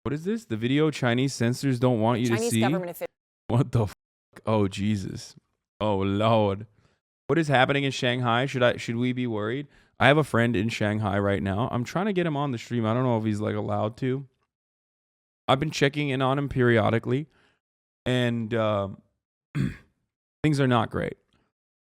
What is this? The video Chinese censors don't want you to see? Government officials. What the fuck? Oh, Jesus. Oh, Lord. What is happening in Shanghai? Should we be worried? I have a friend in Shanghai right now. I'm trying to get him on the stream. I don't know if he's like allowed to. I've been checking in on him periodically, and things are not great.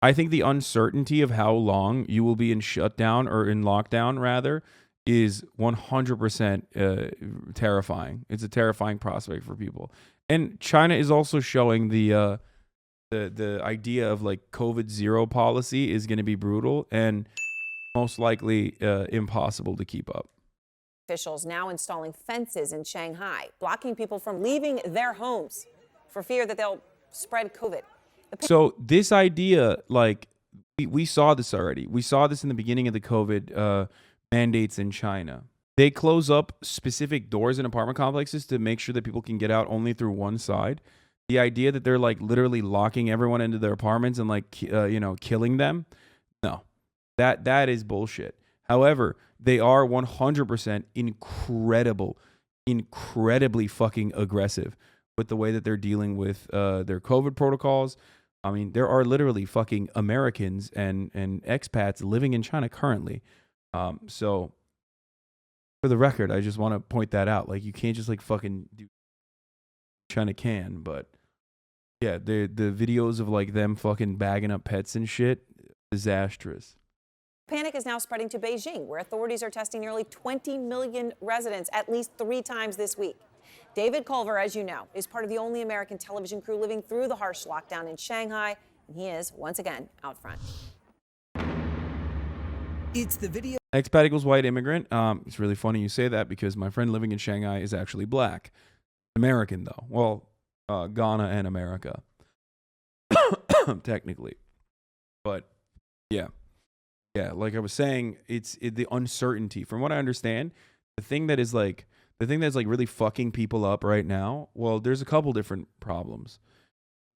I think the uncertainty of how long you will be in shutdown or in lockdown, rather, is 100% terrifying. It's a terrifying prospect for people. And China is also showing the idea of like COVID zero policy is going to be brutal and most likely impossible to keep up. Officials now installing fences in Shanghai, blocking people from leaving their homes for fear that they'll spread COVID. So this idea, like, we saw this already. We saw this in the beginning of the COVID mandates in China. They close up specific doors in apartment complexes to make sure that people can get out only through one side. The idea that they're like literally locking everyone into their apartments and like, killing them. No, that is bullshit. However, they are 100% incredibly fucking aggressive with the way that they're dealing with their COVID protocols. I mean, there are literally fucking Americans and expats living in China currently. So for the record, I just want to point that out. Like, you can't just like fucking do China can, but yeah, the videos of like them fucking bagging up pets and shit, disastrous. Panic is now spreading to Beijing, where authorities are testing nearly 20 million residents at least 3 times this week. David Culver, as you know, is part of the only American television crew living through the harsh lockdown in Shanghai, and he is, once again, out front. It's the video. Expat equals white immigrant. It's really funny you say that because my friend living in Shanghai is actually black. American, though. Well, Ghana and America. Technically. But, yeah. Yeah, like I was saying, it's the uncertainty. From what I understand, the thing that's really fucking people up right now, well, there's a couple different problems.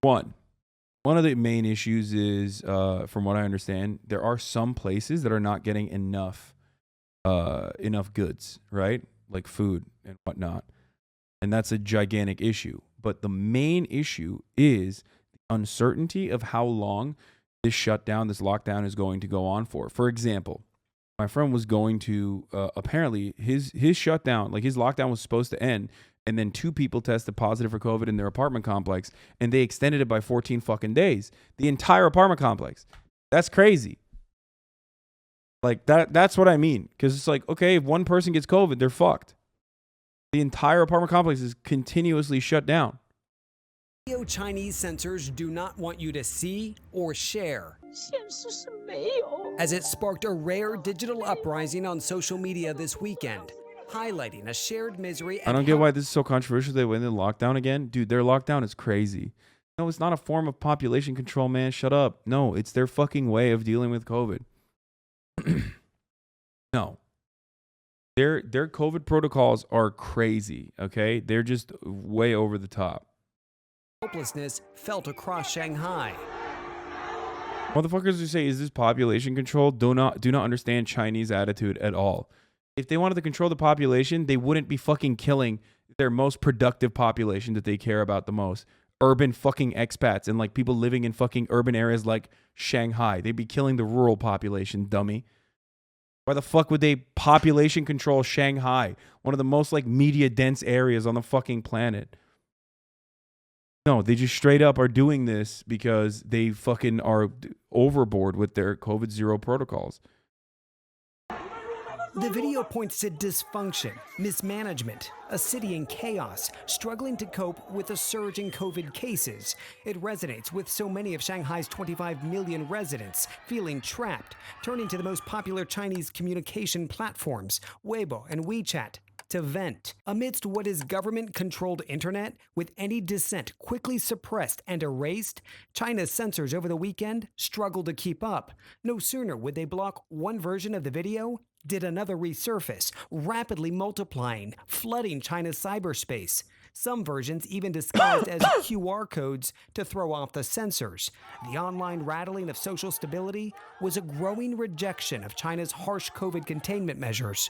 One of the main issues is, from what I understand, there are some places that are not getting enough goods, right? Like food and whatnot. And that's a gigantic issue. But the main issue is the uncertainty of how long this shutdown, this lockdown is going to go on for. For example, my friend was going to, apparently his shutdown, like his lockdown was supposed to end, and then 2 people tested positive for COVID in their apartment complex, and they extended it by 14 fucking days. The entire apartment complex. That's crazy. Like that's what I mean. Because it's like, okay, if one person gets COVID, they're fucked. The entire apartment complex is continuously shut down. Chinese censors do not want you to see or share, as it sparked a rare digital uprising on social media this weekend, highlighting a shared misery. I don't get why this is so controversial. They went in lockdown again. Dude, their lockdown is crazy. No, it's not a form of population control, man. Shut up. No, it's their fucking way of dealing with COVID. No. Their COVID protocols are crazy, okay? They're just way over the top. Hopelessness felt across Shanghai. Motherfuckers who say, is this population control, do not understand Chinese attitude at all. If they wanted to control the population, they wouldn't be fucking killing their most productive population that they care about the most. Urban fucking expats and like people living in fucking urban areas like Shanghai. They'd be killing the rural population, dummy. Why the fuck would they population control Shanghai? One of the most like media dense areas on the fucking planet. No, they just straight up are doing this because they fucking are overboard with their COVID zero protocols. The video points to dysfunction, mismanagement, a city in chaos, struggling to cope with a surge in COVID cases. It resonates with so many of Shanghai's 25 million residents feeling trapped, turning to the most popular Chinese communication platforms, Weibo and WeChat, to vent. Amidst what is government-controlled internet, with any dissent quickly suppressed and erased, China's censors over the weekend struggled to keep up. No sooner would they block one version of the video, did another resurface, rapidly multiplying, flooding China's cyberspace. Some versions even disguised as QR codes to throw off the censors. The online rattling of social stability was a growing rejection of China's harsh COVID containment measures.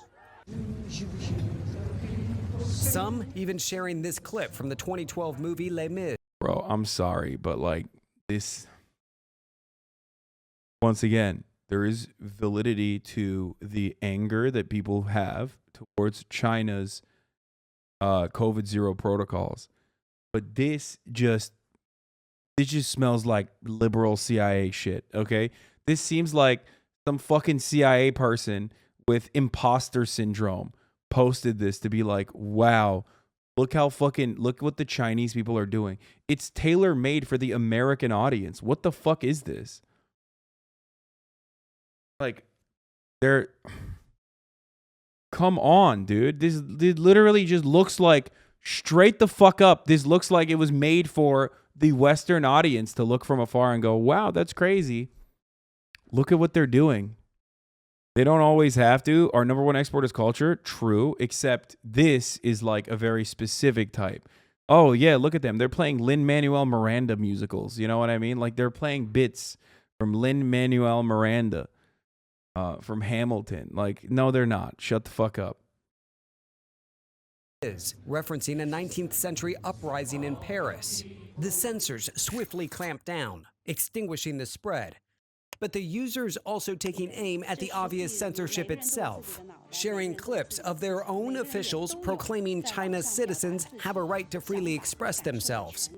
Some even sharing this clip from the 2012 movie Les Mis. Bro, I'm sorry, but like this, once again, there is validity to the anger that people have towards China's COVID zero protocols. But this just smells like liberal CIA shit, okay? This seems like some fucking CIA person with imposter syndrome posted this to be like, wow, look what the Chinese people are doing. It's tailor-made for the American audience. What the fuck is this? Like, come on, dude. This literally just looks like straight the fuck up. This looks like it was made for the Western audience to look from afar and go, wow, that's crazy. Look at what they're doing. They don't always have to. Our number one export is culture. True. Except this is like a very specific type. Oh, yeah, look at them. They're playing Lin-Manuel Miranda musicals. You know what I mean? Like they're playing bits from Lin-Manuel Miranda, from Hamilton. Like, no, they're not. Shut the fuck up. Is referencing a 19th century uprising in Paris. The censors swiftly clamped down, extinguishing the spread. But the users also taking aim at the obvious censorship itself, sharing clips of their own officials proclaiming China's citizens have a right to freely express themselves.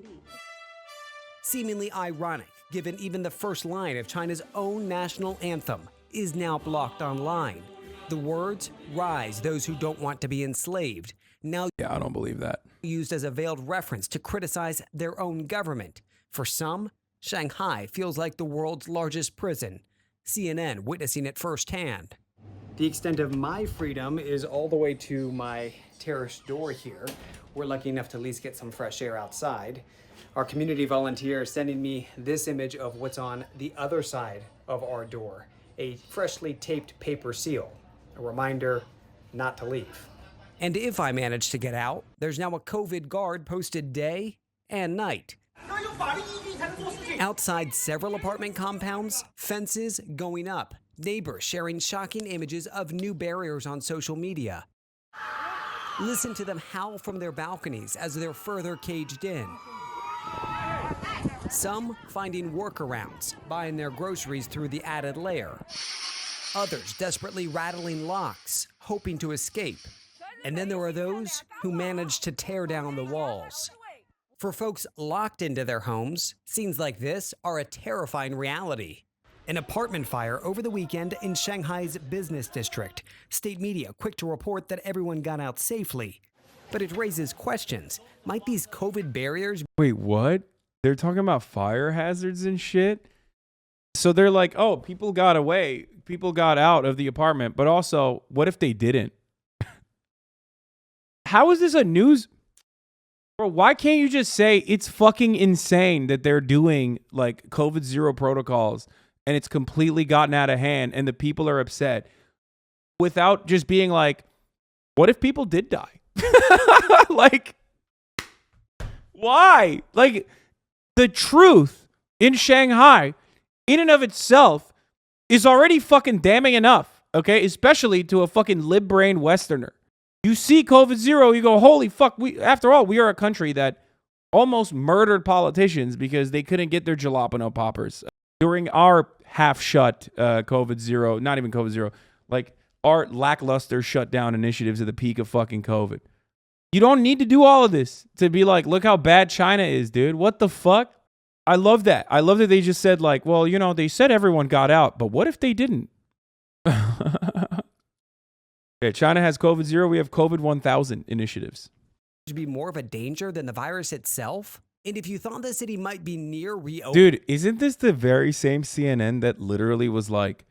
Seemingly ironic, given even the first line of China's own national anthem is now blocked online. The words, "Rise, those who don't want to be enslaved," now Yeah, I don't believe that. used as a veiled reference to criticize their own government. For some, Shanghai feels like the world's largest prison. CNN witnessing it firsthand. The extent of my freedom is all the way to my terrace door here. We're lucky enough to at least get some fresh air outside. Our community volunteer is sending me this image of what's on the other side of our door, a freshly taped paper seal, a reminder not to leave. And if I manage to get out, there's now a COVID guard posted day and night. Outside several apartment compounds, fences going up, neighbors sharing shocking images of new barriers on social media. Listen to them howl from their balconies as they're further caged in. Some finding workarounds, buying their groceries through the added layer. Others desperately rattling locks, hoping to escape. And then there are those who manage to tear down the walls. For folks locked into their homes, scenes like this are a terrifying reality. An apartment fire over the weekend in Shanghai's business district. State media quick to report that everyone got out safely. But it raises questions. Might these COVID barriers... Wait, what? They're talking about fire hazards and shit? So they're like, oh, people got away. People got out of the apartment. But also, what if they didn't? How is this a news... Bro, why can't you just say it's fucking insane that they're doing like COVID zero protocols and it's completely gotten out of hand and the people are upset without just being like, what if people did die? Like, why? Like, the truth in Shanghai in and of itself is already fucking damning enough, okay? Especially to a fucking lib-brain Westerner. You see COVID zero, you go, holy fuck. After all, we are a country that almost murdered politicians because they couldn't get their jalapeno poppers during our half-shut COVID zero, not even COVID zero, like our lackluster shutdown initiatives at the peak of fucking COVID. You don't need to do all of this to be like, look how bad China is, dude. What the fuck? I love that. I love that they just said like, well, you know, they said everyone got out, but what if they didn't? Okay, China has COVID zero. We have COVID 1000 initiatives. ...to be more of a danger than the virus itself? And if you thought the city might be near reopening... Dude, isn't this the very same CNN that literally was like,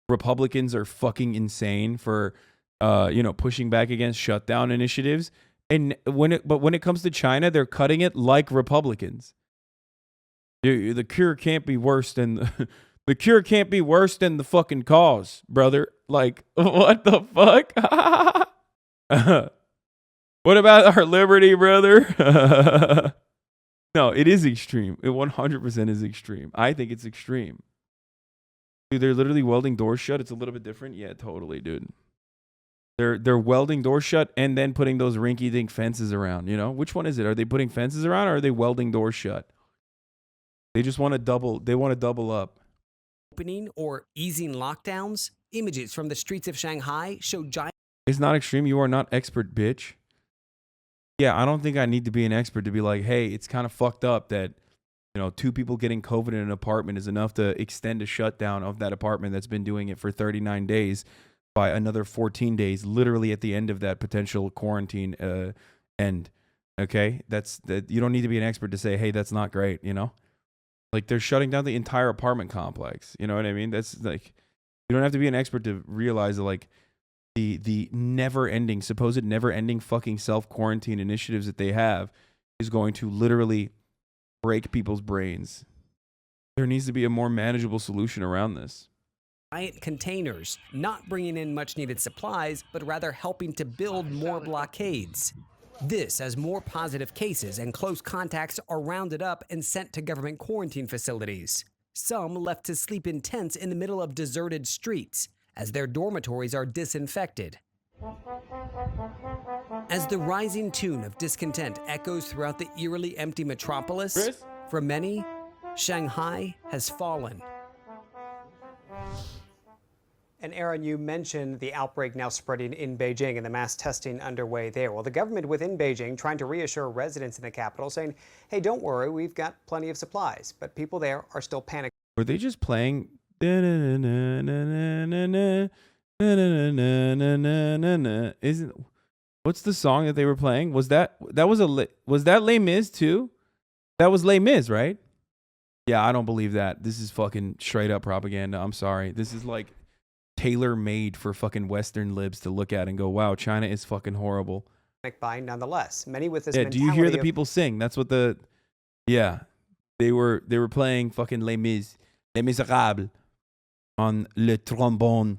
Republicans are fucking insane for, pushing back against shutdown initiatives? And when it comes to China, they're cutting it like Republicans. Dude, the cure can't be worse than the cure can't be worse than the fucking cause, brother. Like, what the fuck? What about our liberty, brother? No, it is extreme. It 100% is extreme. I think it's extreme. Dude, they're literally welding doors shut. It's a little bit different. Yeah, totally, dude. They're welding doors shut and then putting those rinky-dink fences around. You know, which one is it? Are they putting fences around or are they welding doors shut? They just want to double. They want to double up. Opening or easing lockdowns. Images from the streets of Shanghai show giant. It's not extreme. You are not expert, bitch. Yeah, I don't think I need to be an expert to be like, hey, it's kind of fucked up that, you know, 2 people getting COVID in an apartment is enough to extend a shutdown of that apartment that's been doing it for 39 days by another 14 days, literally at the end of that potential quarantine end. Okay? That you don't need to be an expert to say, hey, that's not great, you know? Like, they're shutting down the entire apartment complex. You know what I mean? That's like, you don't have to be an expert to realize that, like, the supposed never-ending fucking self-quarantine initiatives that they have is going to literally break people's brains. There needs to be a more manageable solution around this. Giant containers, not bringing in much needed supplies, but rather helping to build more blockades. This as more positive cases and close contacts are rounded up and sent to government quarantine facilities. Some left to sleep in tents in the middle of deserted streets as their dormitories are disinfected. As the rising tune of discontent echoes throughout the eerily empty metropolis, Chris? for many, Shanghai has fallen. And Aaron, you mentioned the outbreak now spreading in Beijing and the mass testing underway there. Well, the government within Beijing trying to reassure residents in the capital, saying, hey, don't worry, we've got plenty of supplies. But people there are still panicking. Were they just playing? Isn't what's the song that they were playing? Was that Les Mis too? That was Les Mis, right? Yeah, I don't believe that. This is fucking straight up propaganda. I'm sorry. This is like tailor-made for fucking Western libs to look at and go, wow, China is fucking horrible. Buying nonetheless. Many with this mentality. Do you hear the people sing? That's what they were playing fucking Les Miserables on le trombone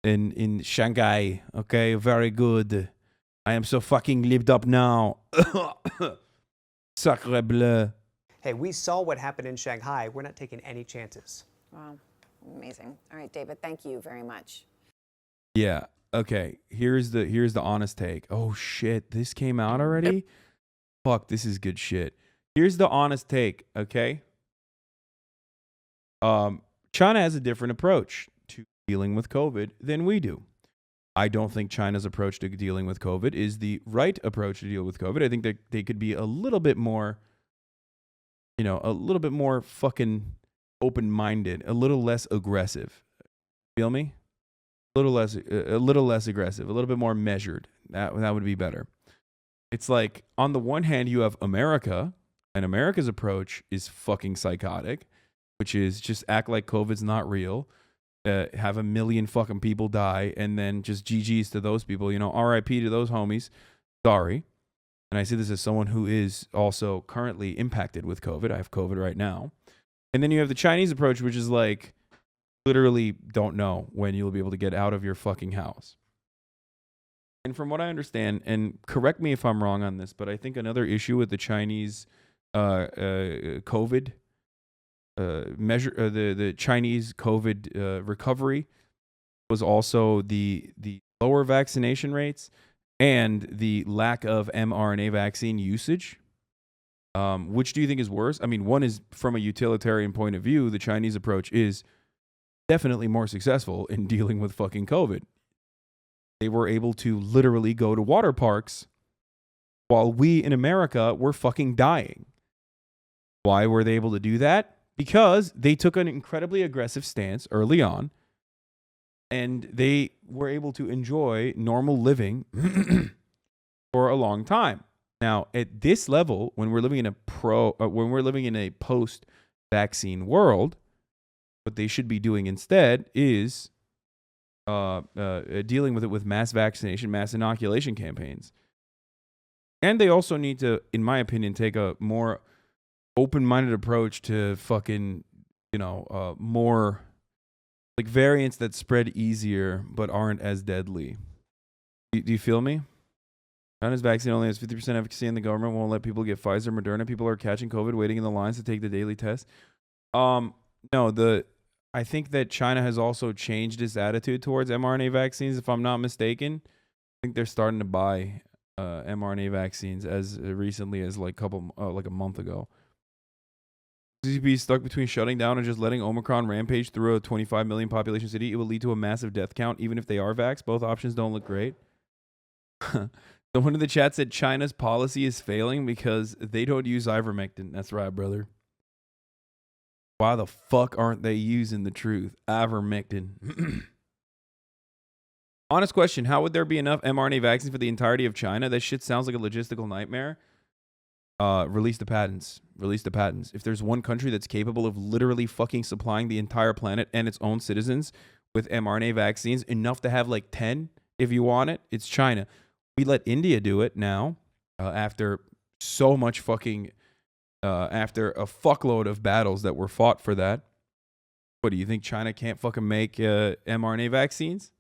in Shanghai. Okay, very good. I am so fucking lived up now. Sacre bleu. Hey, we saw what happened in Shanghai. We're not taking any chances. Wow. Amazing. All right, David, thank you very much. Yeah. Okay. Here's the honest take. Oh shit, this came out already? Fuck, this is good shit. Here's the honest take, okay? China has a different approach to dealing with COVID than we do. I don't think China's approach to dealing with COVID is the right approach to deal with COVID. I think that they could be a little bit more, a little bit more fucking open-minded, a little less aggressive. Feel me? A little less aggressive, a little bit more measured. That would be better. It's like, on the one hand, you have America, and America's approach is fucking psychotic, which is just act like COVID's not real, have 1 million fucking people die, and then just GG's to those people, RIP to those homies. Sorry. And I say this as someone who is also currently impacted with COVID. I have COVID right now. And then you have the Chinese approach, which is like, literally don't know when you'll be able to get out of your fucking house. And from what I understand, and correct me if I'm wrong on this, but I think another issue with the Chinese COVID measure, the Chinese COVID recovery was also the lower vaccination rates and the lack of mRNA vaccine usage. Which do you think is worse? I mean, one is from a utilitarian point of view, the Chinese approach is definitely more successful in dealing with fucking COVID. They were able to literally go to water parks while we in America were fucking dying. Why were they able to do that? Because they took an incredibly aggressive stance early on, and they were able to enjoy normal living for a long time. Now, at this level, when we're living in a post-vaccine world, what they should be doing instead is dealing with it with mass vaccination, mass inoculation campaigns. And they also need to, in my opinion, take a more open-minded approach to fucking, more like variants that spread easier but aren't as deadly. Do you feel me? China's vaccine only has 50% efficacy, and the government won't let people get Pfizer, Moderna. People are catching COVID, waiting in the lines to take the daily test. No, I think that China has also changed its attitude towards mRNA vaccines, if I'm not mistaken. I think they're starting to buy mRNA vaccines as recently as like a month ago. Be stuck between shutting down and just letting Omicron rampage through a 25 million population city. It will lead to a massive death count, even if they are vaxxed. Both options don't look great. Someone in the chat said China's policy is failing because they don't use ivermectin. That's right, brother. Why the fuck aren't they using the truth? Ivermectin. Honest question, how would there be enough mRNA vaccines for the entirety of China? That shit sounds like a logistical nightmare. Release the patents. Release the patents. If there's one country that's capable of literally fucking supplying the entire planet and its own citizens with mRNA vaccines, enough to have like 10 if you want it, it's China. We let India do it now after so much fucking, after a fuckload of battles that were fought for that. What, do you think China can't fucking make mRNA vaccines?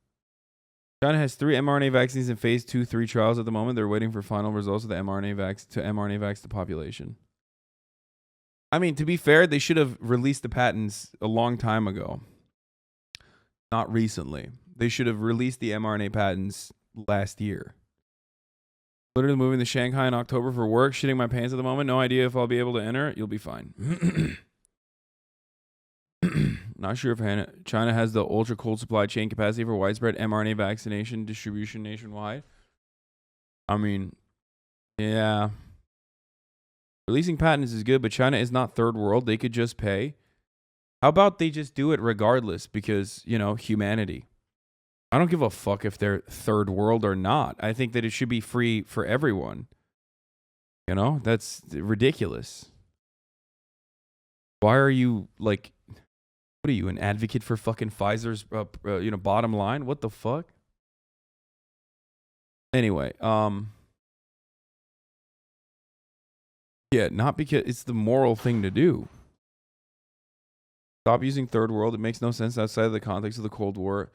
China has 3 mRNA vaccines in phase 2-3 trials at the moment. They're waiting for final results of the mRNA vax the population. I mean, to be fair, they should have released the patents a long time ago. Not recently. They should have released the mRNA patents last year. Literally moving to Shanghai in October for work. Shitting my pants at the moment. No idea if I'll be able to enter. You'll be fine. Not sure if China has the ultra cold supply chain capacity for widespread mRNA vaccination distribution nationwide. I mean, yeah. Releasing patents is good, but China is not third world. They could just pay. How about they just do it regardless because, you know, humanity. I don't give a fuck if they're third world or not. I think that it should be free for everyone. You know, that's ridiculous. Why are you like... What are you, an advocate for fucking Pfizer's, bottom line? What the fuck? Anyway, yeah, not because it's the moral thing to do. Stop using third world. It makes no sense outside of the context of the Cold War.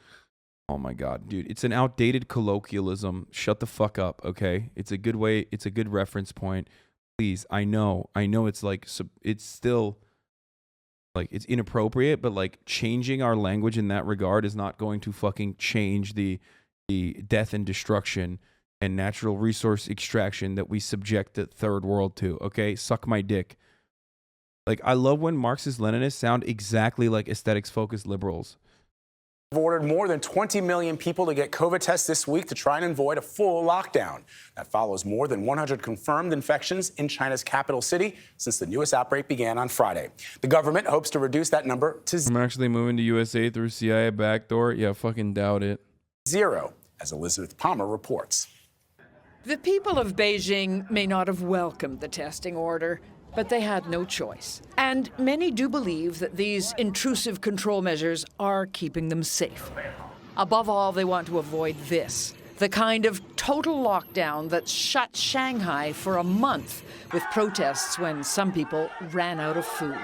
Oh my God, dude, it's an outdated colloquialism. Shut the fuck up, okay? It's a good way. It's a good reference point. Please, I know it's like, it's still... Like, it's inappropriate, but like changing our language in that regard is not going to fucking change the death and destruction and natural resource extraction that we subject the third world to. Okay, suck my dick. Like, I love when Marxist-Leninists sound exactly like aesthetics-focused liberals. Ordered more than 20 million people to get COVID tests this week to try and avoid a full lockdown. That follows more than 100 confirmed infections in China's capital city since the newest outbreak began on Friday. The government hopes to reduce that number to I'm actually moving to USA through CIA backdoor. Yeah, fucking doubt it. 0, as Elizabeth Palmer reports. The people of Beijing may not have welcomed the testing order, but they had no choice. And many do believe that these intrusive control measures are keeping them safe. Above all, they want to avoid this, the kind of total lockdown that shut Shanghai for a month with protests when some people ran out of food.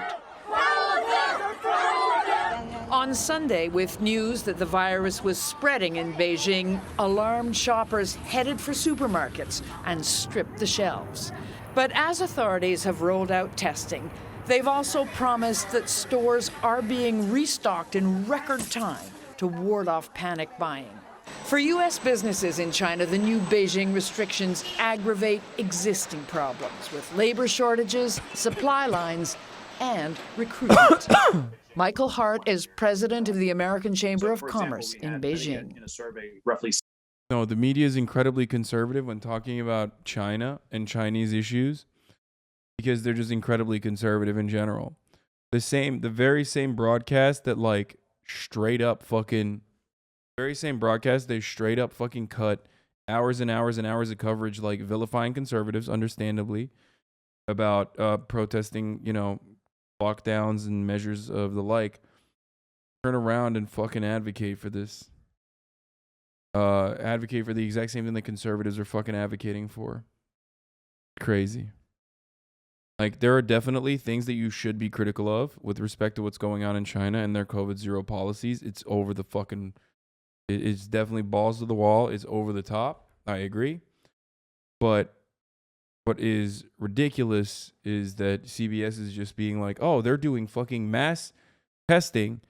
On Sunday, with news that the virus was spreading in Beijing, alarmed shoppers headed for supermarkets and stripped the shelves. But as authorities have rolled out testing, they've also promised that stores are being restocked in record time to ward off panic buying. For U.S. businesses in China, the new Beijing restrictions aggravate existing problems with labor shortages, supply lines, and recruitment. Michael Hart is president of the American Chamber of Commerce in Beijing. In a survey, roughly. No, the media is incredibly conservative when talking about China and Chinese issues because they're just incredibly conservative in general. The very same broadcast that like straight up fucking cut hours and hours and hours of coverage, like vilifying conservatives, understandably, about protesting, lockdowns and measures of the like, turn around and fucking advocate for this. Advocate for the exact same thing that conservatives are fucking advocating for. Crazy. Like, there are definitely things that you should be critical of with respect to what's going on in China and their COVID-0 policies. It's over the fucking... It's definitely balls to the wall. It's over the top. I agree. But what is ridiculous is that CBS is just being like, oh, they're doing fucking mass testing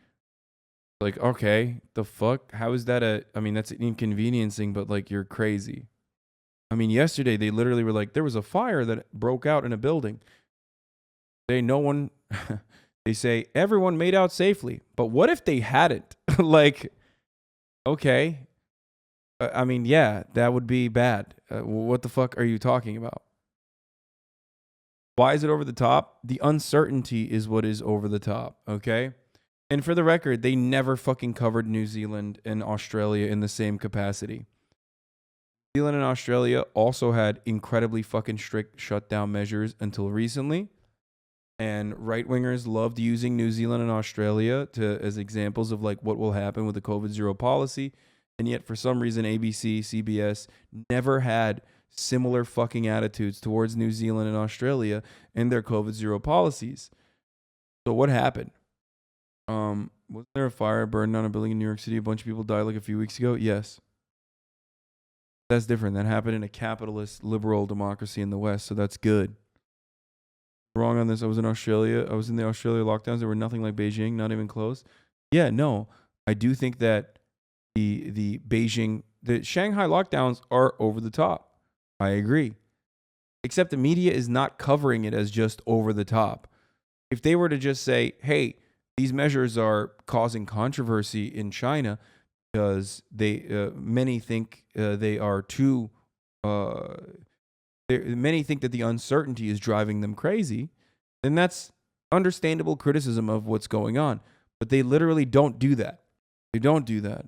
Like, okay, the fuck? How is that I mean, that's an inconveniencing, but like, you're crazy. I mean, yesterday they literally were like, there was a fire that broke out in a building. They say everyone made out safely. But what if they hadn't? Like, okay. I mean, yeah, that would be bad. What the fuck are you talking about? Why is it over the top? The uncertainty is what is over the top, okay? And for the record, they never fucking covered New Zealand and Australia in the same capacity. New Zealand and Australia also had incredibly fucking strict shutdown measures until recently. And right-wingers loved using New Zealand and Australia as examples of like what will happen with the COVID zero policy. And yet for some reason, ABC, CBS never had similar fucking attitudes towards New Zealand and Australia and their COVID zero policies. So what happened? Wasn't there a fire burned down a building in New York City? A bunch of people died like a few weeks ago? Yes. That's different. That happened in a capitalist, liberal democracy in the West, so that's good. Wrong on this. I was in Australia. I was in the Australia lockdowns. They were nothing like Beijing, not even close. Yeah, no. I do think that the Shanghai lockdowns are over the top. I agree. Except the media is not covering it as just over the top. If they were to just say, hey, these measures are causing controversy in China because many think they are too. Many think that the uncertainty is driving them crazy, then that's understandable criticism of what's going on. But they literally don't do that. They don't do that.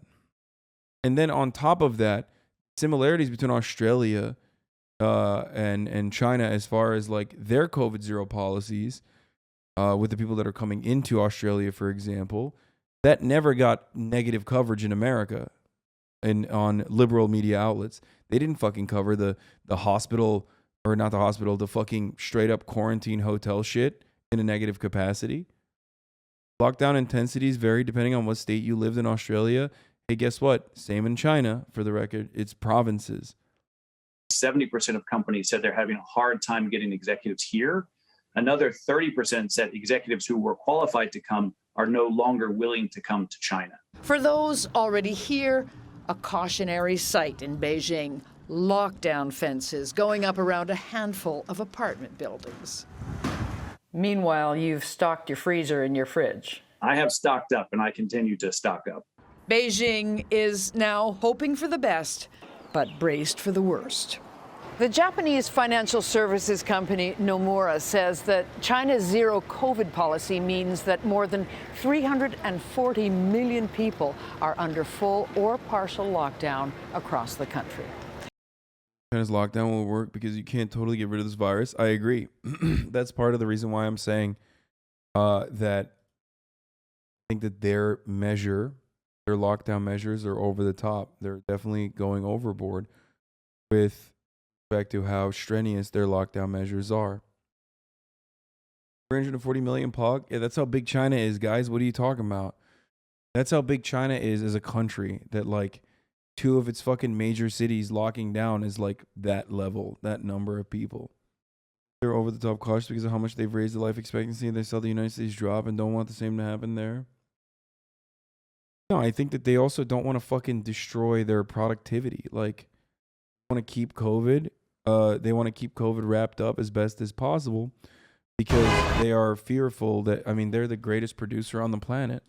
And then on top of that, similarities between Australia and China as far as like their COVID zero policies. With the people that are coming into Australia, for example, that never got negative coverage in America and on liberal media outlets. They didn't fucking cover the hospital, or not the hospital, the fucking straight up quarantine hotel shit in a negative capacity. Lockdown intensities vary depending on what state you lived in Australia. Hey, guess what? Same in China, for the record. It's provinces. 70% of companies said they're having a hard time getting executives here. Another 30% said executives who were qualified to come are no longer willing to come to China. For those already here, a cautionary sight in Beijing. Lockdown fences going up around a handful of apartment buildings. Meanwhile, you've stocked your freezer and your fridge. I have stocked up, and I continue to stock up. Beijing is now hoping for the best, but braced for the worst. The Japanese financial services company Nomura says that China's zero COVID policy means that more than 340 million people are under full or partial lockdown across the country. China's lockdown will work because you can't totally get rid of this virus. I agree. That's part of the reason why I'm saying that I think that their lockdown measures are over the top. They're definitely going overboard with respect to how strenuous their lockdown measures are. 340 million POG? Yeah, that's how big China is, guys. What are you talking about? That's how big China is as a country, that like 2 of its fucking major cities locking down is like that level, that number of people. They're over the top cautious because of how much they've raised the life expectancy. They saw the United States drop and don't want the same to happen there. No, I think that they also don't want to fucking destroy their productivity. Like, want to keep COVID. They want to keep COVID wrapped up as best as possible because they are fearful that, I mean, they're the greatest producer on the planet.